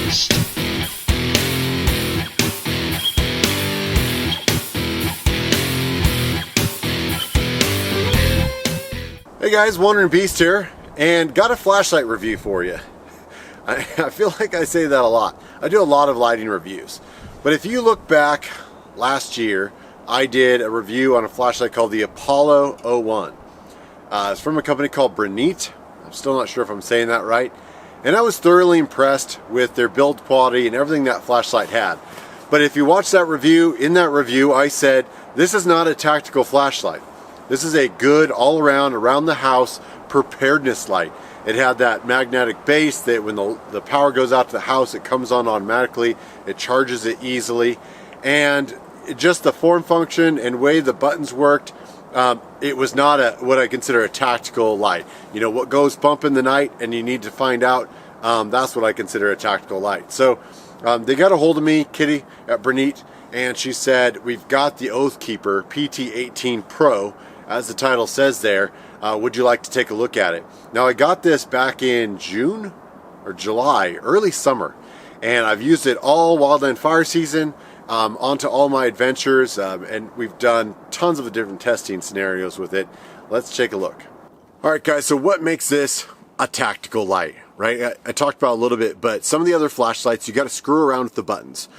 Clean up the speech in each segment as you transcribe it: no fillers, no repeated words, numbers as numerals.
Hey guys, Wandering Beast here, and got a flashlight review for you. I feel like I say that a lot. I do a lot of lighting reviews. But if you look back last year, I did a review on a flashlight called the Apollo 01. It's from a company called Brinyte. I'm still not sure if I'm saying that right. And I was thoroughly impressed with their build quality and everything that flashlight had. But if you watch that review, in that review I said, this is not a tactical flashlight. This is a good all-around, around the house preparedness light. It had that magnetic base that when the power goes out to the house, it comes on automatically. It charges it easily. And just the form function and way the buttons worked, it was not what I consider a tactical light. You know, what goes bump in the night and you need to find out, that's what I consider a tactical light. So they got a hold of me, Kitty at Brinyte, and she said, we've got the Oathkeeper Pt18 Pro, as the title says there. Would you like to take a look at it? Now I got this back in June or July, early summer, and I've used it all wildland fire season, onto all my adventures, and we've done tons of different testing scenarios with it. Let's take a look. Alright guys, so what makes this a tactical light, right? I talked about a little bit, but some of the other flashlights, you got to screw around with the buttons.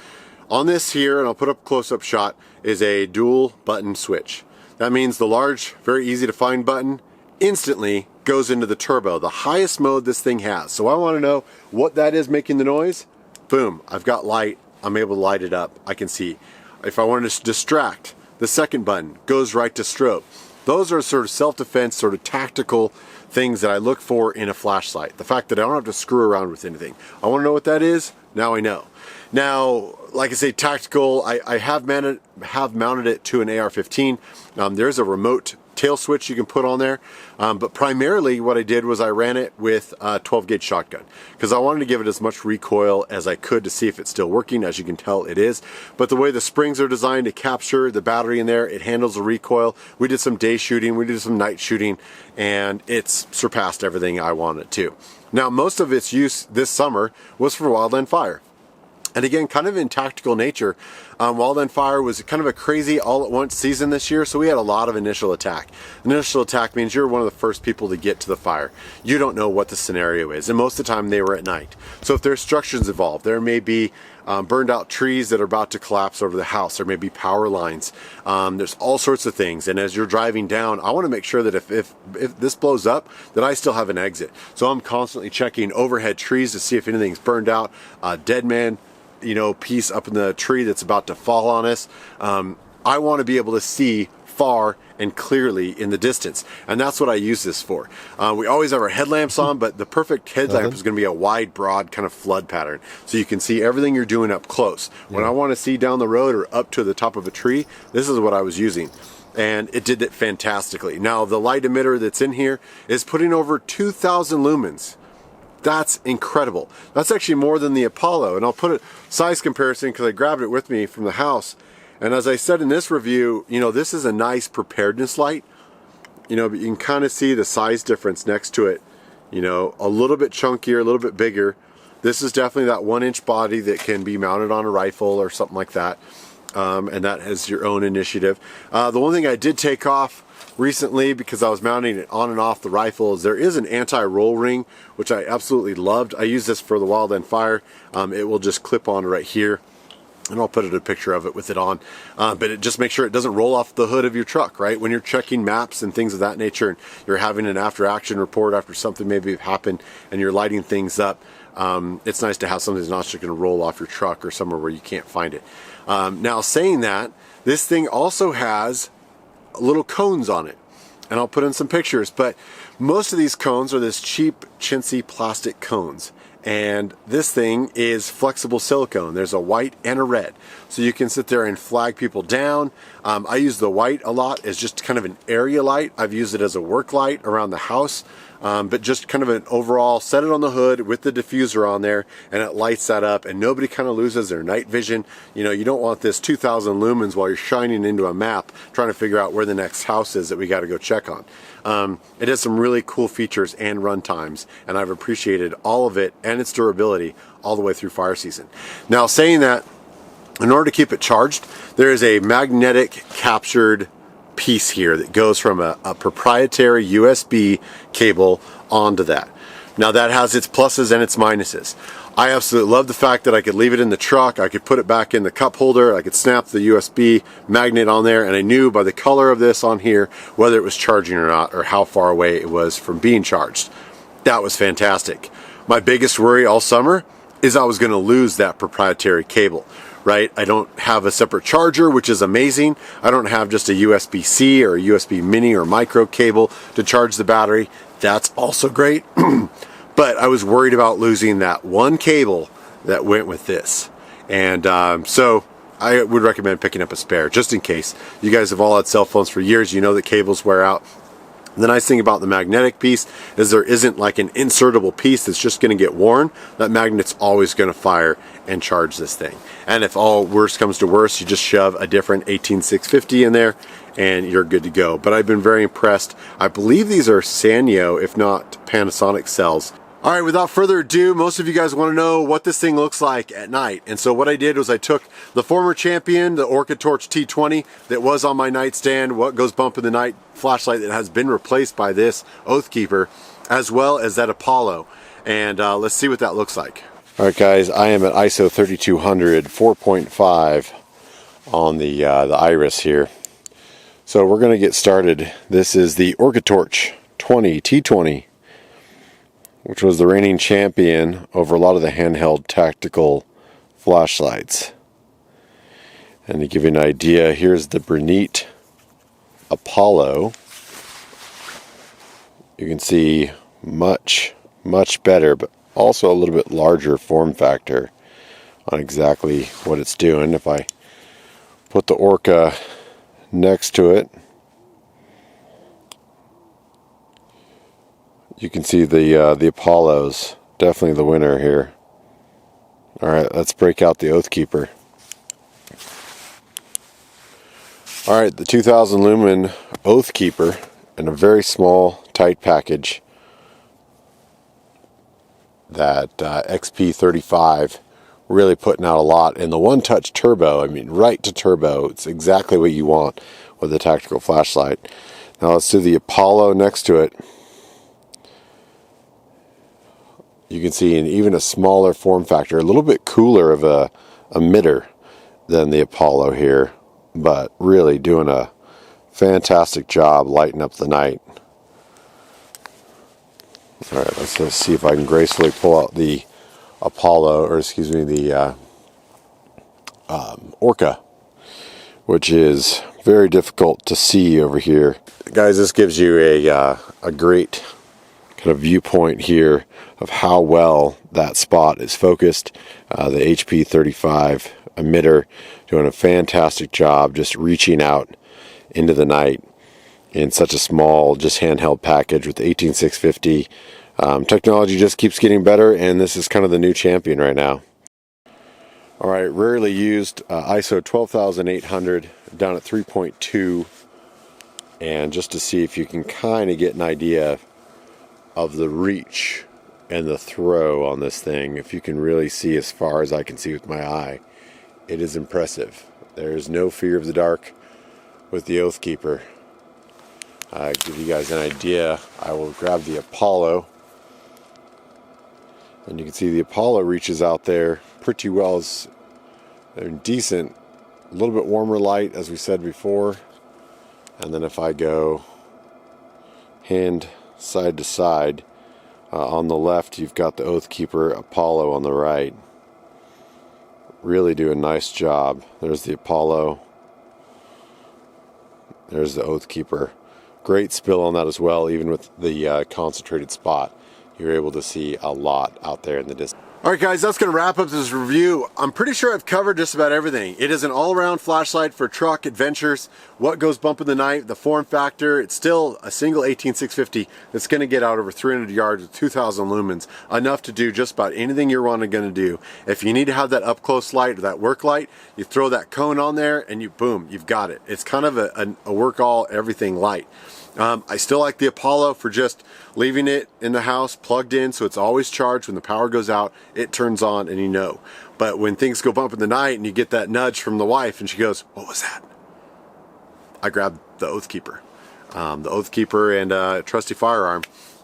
On this here, and I'll put up a close-up shot, is a dual button switch. That means the large, very easy to find button instantly goes into the turbo, the highest mode this thing has. So I want to know what that is making the noise. Boom, I've got light. I'm able to light it up. I can see. If I wanted to distract, the second button goes right to strobe. Those are sort of self-defense, sort of tactical things that I look for in a flashlight. The fact that I don't have to screw around with anything. I want to know what that is. Now I know. Now, like I say, tactical, I have mounted it to an AR-15. There's a remote tail switch you can put on there, but primarily what I did was I ran it with a 12 gauge shotgun because I wanted to give it as much recoil as I could to see if it's still working. As you can tell, it is. But the way the springs are designed to capture the battery in there, it handles the recoil. We did some day shooting, we did some night shooting, and it's surpassed everything I wanted it to. Now, most of its use this summer was for wildland fire. And again, kind of in tactical nature, wildland fire was kind of a crazy all-at-once season this year, so we had a lot of initial attack. Initial attack means you're one of the first people to get to the fire. You don't know what the scenario is, and most of the time they were at night. So if there's structures involved, there may be burned out trees that are about to collapse over the house. There may be power lines. There's all sorts of things, and as you're driving down, I want to make sure that if this blows up, that I still have an exit. So I'm constantly checking overhead trees to see if anything's burned out, dead man, you know, piece up in the tree that's about to fall on us. I want to be able to see far and clearly in the distance, and that's what I use this for. We always have our headlamps on, but the perfect headlamp is going to be a wide, broad kind of flood pattern, so you can see everything you're doing up close. When I want to see down the road or up to the top of a tree, this is what I was using, and it did it fantastically. Now the light emitter that's in here is putting over 2,000 lumens. That's incredible. That's actually more than the Apollo, and I'll put a size comparison because I grabbed it with me from the house. And as I said in this review, you know, this is a nice preparedness light, you know, but you can kind of see the size difference next to it, you know, a little bit chunkier, a little bit bigger. This is definitely that 1-inch body that can be mounted on a rifle or something like that, and that has your own initiative. The one thing I did take off recently, because I was mounting it on and off the rifle, is there is an anti-roll ring, which I absolutely loved. I use this for the wildland fire. It will just clip on right here, and I'll put a picture of it with it on. But it just makes sure it doesn't roll off the hood of your truck, right? When you're checking maps and things of that nature, and you're having an after-action report after something maybe happened, and you're lighting things up, it's nice to have something that's not just going to roll off your truck or somewhere where you can't find it. Now, saying that, this thing also has little cones on it, and I'll put in some pictures, but most of these cones are this cheap chintzy plastic cones, and this thing is flexible silicone. There's a white and a red, so you can sit there and flag people down. I use the white a lot as just kind of an area light. I've used it as a work light around the house. but just kind of an overall, set it on the hood with the diffuser on there, and it lights that up, and nobody kind of loses their night vision. You know, you don't want this 2,000 lumens while you're shining into a map trying to figure out where the next house is that we got to go check on. It has some really cool features and run times, and I've appreciated all of it and its durability all the way through fire season. Now, saying that, in order to keep it charged, there is a magnetic captured piece here that goes from a proprietary USB cable onto that. Now, that has its pluses and its minuses. I absolutely love the fact that I could leave it in the truck, I could put it back in the cup holder, I could snap the USB magnet on there, and I knew by the color of this on here whether it was charging or not, or how far away it was from being charged. That was fantastic. My biggest worry all summer is I was going to lose that proprietary cable. Right? I don't have a separate charger, which is amazing. I don't have just a USB-C or a USB mini or micro cable to charge the battery. That's also great. But I was worried about losing that one cable that went with this. And so I would recommend picking up a spare just in case. You guys have all had cell phones for years. You know that cables wear out. The nice thing about the magnetic piece is there isn't like an insertable piece that's just going to get worn. That magnet's always going to fire and charge this thing. And if all worst comes to worst, you just shove a different 18650 in there and you're good to go. But I've been very impressed. I believe these are Sanyo, if not Panasonic cells. All right, without further ado, most of you guys want to know what this thing looks like at night. And so what I did was I took the former champion, the Orca Torch T20 that was on my nightstand, what goes bump in the night flashlight that has been replaced by this Oathkeeper, as well as that Apollo. And let's see what that looks like. All right, guys, I am at ISO 3200, 4.5 on the iris here. So we're going to get started. This is the Orca Torch T20. Which was the reigning champion over a lot of the handheld tactical flashlights. And to give you an idea, here's the Brinyte Apollo. You can see much better, but also a little bit larger form factor on exactly what it's doing. If I put the Orca next to it, you can see the Apollo's definitely the winner here. Alright, let's break out the Oathkeeper. Alright, the 2000 lumen Oathkeeper in a very small, tight package. That XP35 really putting out a lot. And the one-touch turbo, I mean right to turbo, it's exactly what you want with a tactical flashlight. Now let's do the Apollo next to it. You can see even a smaller form factor, a little bit cooler of a emitter than the Apollo here, but really doing a fantastic job lighting up the night. Alright, let's see if I can gracefully pull out the Apollo, or excuse me, the Orca, which is very difficult to see over here. Guys, this gives you a great kind of viewpoint here of how well that spot is focused. The HP35 emitter doing a fantastic job just reaching out into the night in such a small, just handheld package with the 18650. Technology just keeps getting better, and this is kind of the new champion right now. Alright, rarely used, ISO 12800 down at 3.2, and just to see if you can kind of get an idea of the reach and the throw on this thing. If you can really see as far as I can see with my eye, it is impressive. There is no fear of the dark with the Oathkeeper. Give you guys an idea, I will grab the Apollo, and you can see the Apollo reaches out there pretty well. It's decent, a little bit warmer light as we said before, and then if I go hand side to side, on the left you've got the Oathkeeper, Apollo on the right. Really do a nice job. There's the Apollo, there's the Oathkeeper. Great spill on that as well. Even with the concentrated spot, you're able to see a lot out there in the distance. Alright guys, that's going to wrap up this review. I'm pretty sure I've covered just about everything. It is an all-around flashlight for truck adventures. What goes bump in the night, the form factor, it's still a single 18650 that's going to get out over 300 yards with 2,000 lumens. Enough to do just about anything you're going to do. If you need to have that up-close light or that work light, you throw that cone on there and you boom, you've got it. It's kind of a work-all-everything light. I still like the Apollo for just leaving it in the house plugged in so it's always charged. When the power goes out, it turns on and you know. But when things go bump in the night and you get that nudge from the wife and she goes, "What was that?" I grabbed the Oathkeeper. The Oathkeeper and a trusty firearm.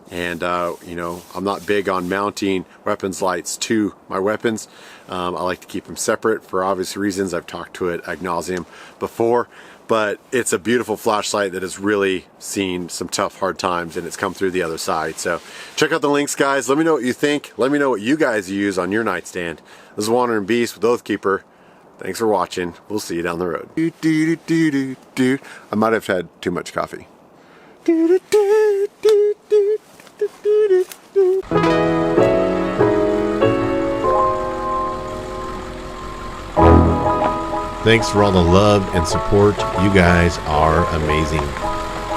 And you know, I'm not big on mounting weapons lights to my weapons. I like to keep them separate for obvious reasons. I've talked to it ad nauseum before. But it's a beautiful flashlight that has really seen some tough, hard times, and it's come through the other side. So check out the links, guys. Let me know what you think. Let me know what you guys use on your nightstand. This is Wandering Beast with Oathkeeper. Thanks for watching. We'll see you down the road. I might have had too much coffee. Thanks for all the love and support. You guys are amazing.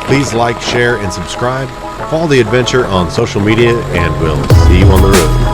Please like, share, and subscribe. Follow the adventure on social media, and we'll see you on the road.